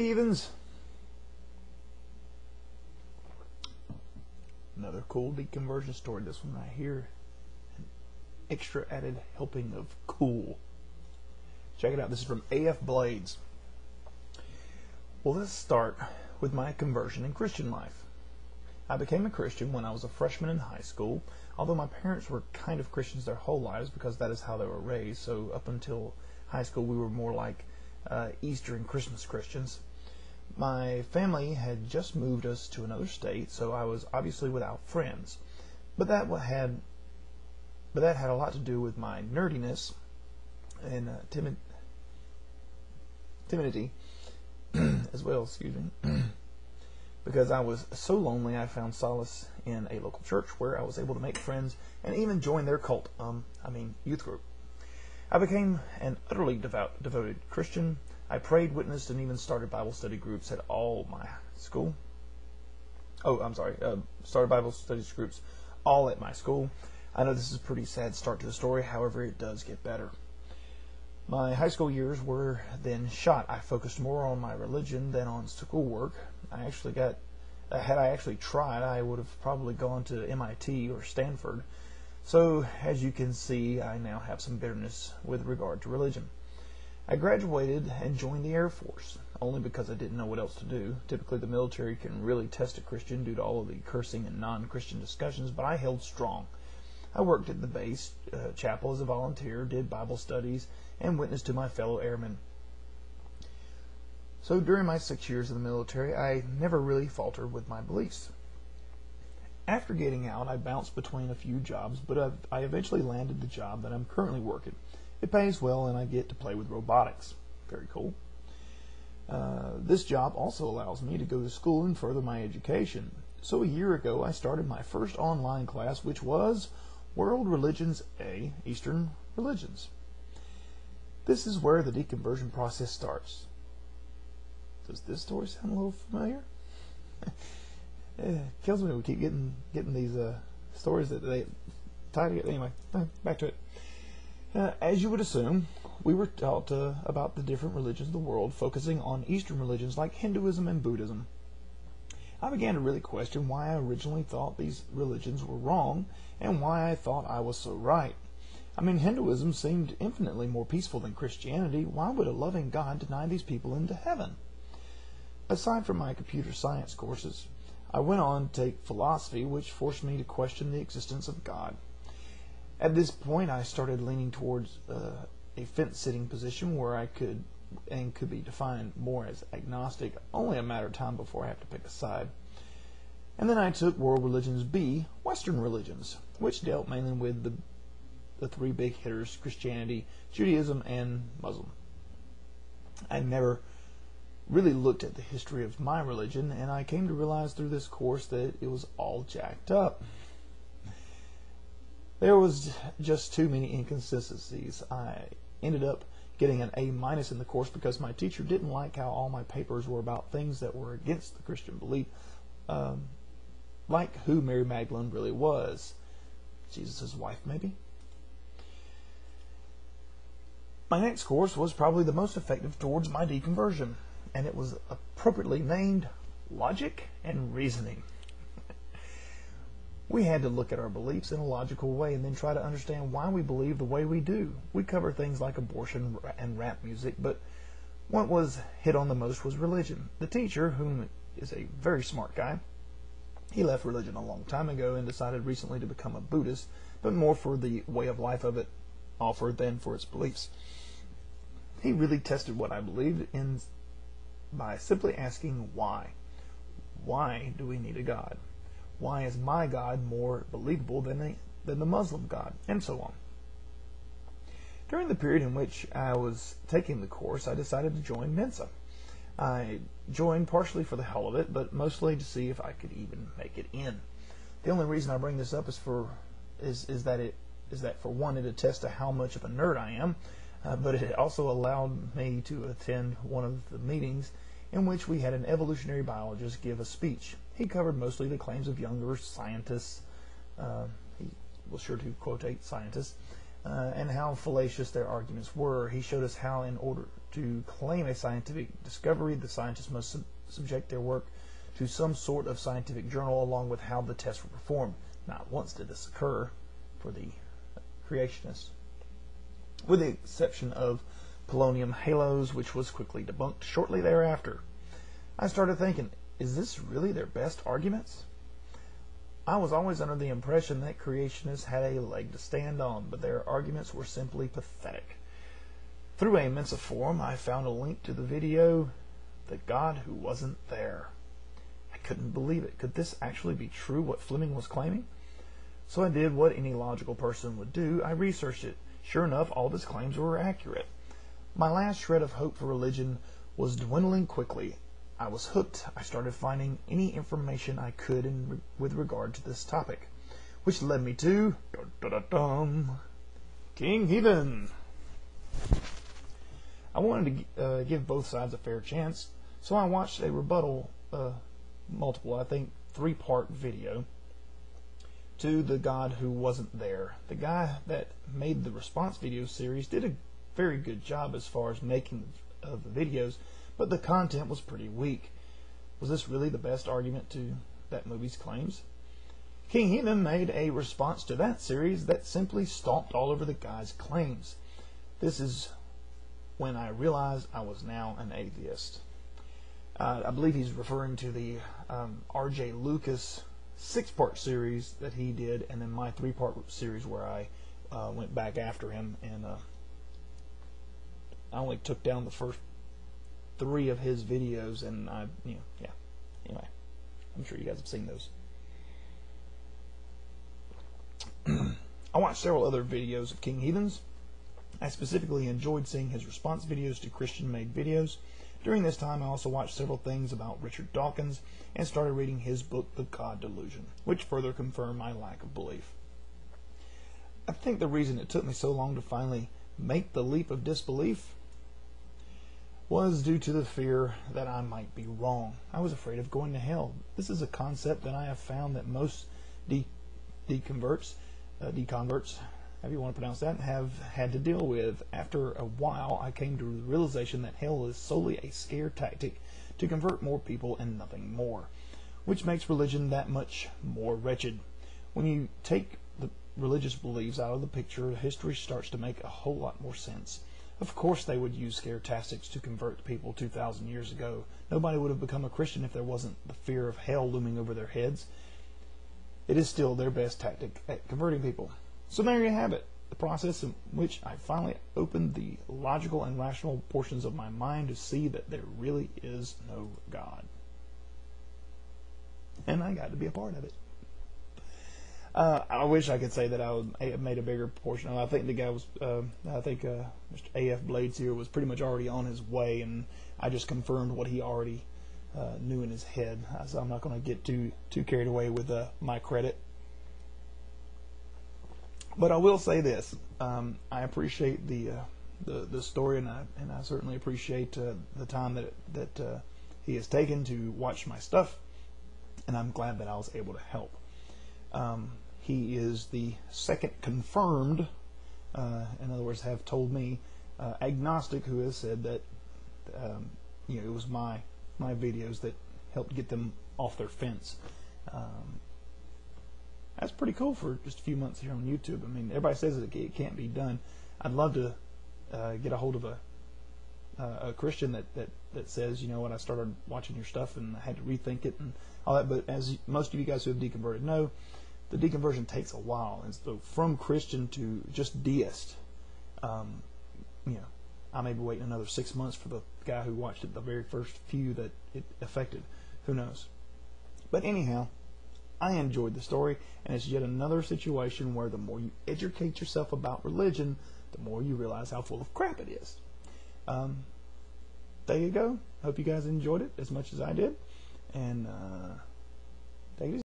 Hey, heathens! Another cool deconversion story. This one right here, an extra added helping of cool. Check it out. This is from afblades. Well, let's start with my conversion in Christian life. I became a Christian when I was a freshman in high school, although my parents were kind of Christians their whole lives because that is how they were raised. So up until high school, we were more like Easter and Christmas Christians. My family had just moved us to another state, so I was obviously without friends. But that had a lot to do with my nerdiness and timidity as well, excuse me. Because I was so lonely, I found solace in a local church where I was able to make friends and even join their cult, youth group. I became an utterly devoted Christian. I prayed, witnessed, and even started Bible study groups at all my school. Started Bible studies groups all at my school. I know this is a pretty sad start to the story, however, it does get better. My high school years were then shot. I focused more on my religion than on schoolwork. Had I actually tried, I would have probably gone to MIT or Stanford. So, as you can see, I now have some bitterness with regard to religion. I graduated and joined the Air Force, only because I didn't know what else to do. Typically, the military can really test a Christian due to all of the cursing and non-Christian discussions, but I held strong. I worked at the base chapel as a volunteer, did Bible studies, and witnessed to my fellow airmen. So during my 6 years in the military, I never really faltered with my beliefs. After getting out, I bounced between a few jobs, but I eventually landed the job that I'm currently working. It pays well, and I get to play with robotics. Very cool. This job also allows me to go to school and further my education. So a year ago, I started my first online class, which was World Religions A, Eastern Religions. This is where the deconversion process starts. Does this story sound a little familiar? It kills me when we keep getting these stories that they tie together. Anyway, back to it. As you would assume, we were taught about the different religions of the world, focusing on Eastern religions like Hinduism and Buddhism. I began to really question why I originally thought these religions were wrong and why I thought I was so right. Hinduism seemed infinitely more peaceful than Christianity. Why would a loving God deny these people into heaven? Aside from my computer science courses, I went on to take philosophy, which forced me to question the existence of God. At this point, I started leaning towards a fence-sitting position where I could be defined more as agnostic, only a matter of time before I have to pick a side. And then I took World Religions B, Western Religions, which dealt mainly with the three big hitters, Christianity, Judaism, and Muslim. I never really looked at the history of my religion, and I came to realize through this course that it was all jacked up. There was just too many inconsistencies. I ended up getting an A- in the course because my teacher didn't like how all my papers were about things that were against the Christian belief, like who Mary Magdalene really was. Jesus' wife, maybe? My next course was probably the most effective towards my deconversion, and it was appropriately named Logic and Reasoning. We had to look at our beliefs in a logical way and then try to understand why we believe the way we do. We cover things like abortion and rap music, but what was hit on the most was religion. The teacher, whom is a very smart guy, he left religion a long time ago and decided recently to become a Buddhist, but more for the way of life of it offered than for its beliefs. He really tested what I believed in by simply asking why. Why do we need a God? Why is my God more believable than the Muslim God? And so on. During the period in which I was taking the course, I decided to join Mensa. I joined partially for the hell of it, but mostly to see if I could even make it in. The only reason I bring this up is that for one, it attests to how much of a nerd I am, but it also allowed me to attend one of the meetings in which we had an evolutionary biologist give a speech. He covered mostly the claims of younger scientists. He was sure to quotate scientists and how fallacious their arguments were. He showed us how, in order to claim a scientific discovery, the scientists must subject their work to some sort of scientific journal, along with how the tests were performed. Not once did this occur for the creationists, with the exception of polonium halos, which was quickly debunked shortly thereafter. I started thinking, is this really their best arguments? I was always under the impression that creationists had a leg to stand on, but their arguments were simply pathetic. Through a Mensa forum, I found a link to the video, "The God Who Wasn't There." I couldn't believe it. Could this actually be true, what Fleming was claiming? So I did what any logical person would do. I researched it. Sure enough, all of his claims were accurate. My last shred of hope for religion was dwindling quickly. I was hooked. I started finding any information I could with regard to this topic, which led me to King Heathen. I wanted to give both sides a fair chance, so I watched a rebuttal, multiple, I think, 3-part video to The God Who Wasn't There. The guy that made the response video series did a very good job as far as making of the videos, but the content was pretty weak. Was this really the best argument to that movie's claims? King Heathen made a response to that series that simply stomped all over the guy's claims. This is when I realized I was now an atheist. I believe he's referring to the R.J. Lucas 6-part series that he did, and then my 3-part series where I went back after him, and I only took down the first 3 of his videos, and anyway, I'm sure you guys have seen those. I watched several other videos of King Heathen's. I specifically enjoyed seeing his response videos to Christian-made videos. During this time, I also watched several things about Richard Dawkins and started reading his book, The God Delusion, which further confirmed my lack of belief. I think the reason it took me so long to finally make the leap of disbelief was due to the fear that I might be wrong. I was afraid of going to hell. This is a concept that I have found that most deconverts, however you want to pronounce that, have had to deal with. After a while, I came to the realization that hell is solely a scare tactic to convert more people and nothing more, which makes religion that much more wretched. When you take the religious beliefs out of the picture, history starts to make a whole lot more sense. Of course they would use scare tactics to convert people 2,000 years ago. Nobody would have become a Christian if there wasn't the fear of hell looming over their heads. It is still their best tactic at converting people. So there you have it, the process in which I finally opened the logical and rational portions of my mind to see that there really is no God. And I got to be a part of it. I wish I could say that I would made a bigger portion. I think the guy was, Mr. afblades here was pretty much already on his way, and I just confirmed what he already knew in his head. So I'm not going to get too carried away with my credit. But I will say this: I appreciate the story, and I certainly appreciate the time that he has taken to watch my stuff, and I'm glad that I was able to help. He is the second confirmed, in other words, have told me, agnostic who has said that it was my videos that helped get them off their fence. That's pretty cool for just a few months here on YouTube. I mean, everybody says it can't be done. I'd love to get a hold of a Christian that says, you know what, I started watching your stuff and I had to rethink it and all that. But as most of you guys who have deconverted know, the deconversion takes a while. And so from Christian to just deist, I may be waiting another 6 months for the guy who watched it the very first few that it affected. Who knows? But anyhow, I enjoyed the story, and it's yet another situation where the more you educate yourself about religion, the more you realize how full of crap it is. There you go. Hope you guys enjoyed it as much as I did, and take it easy.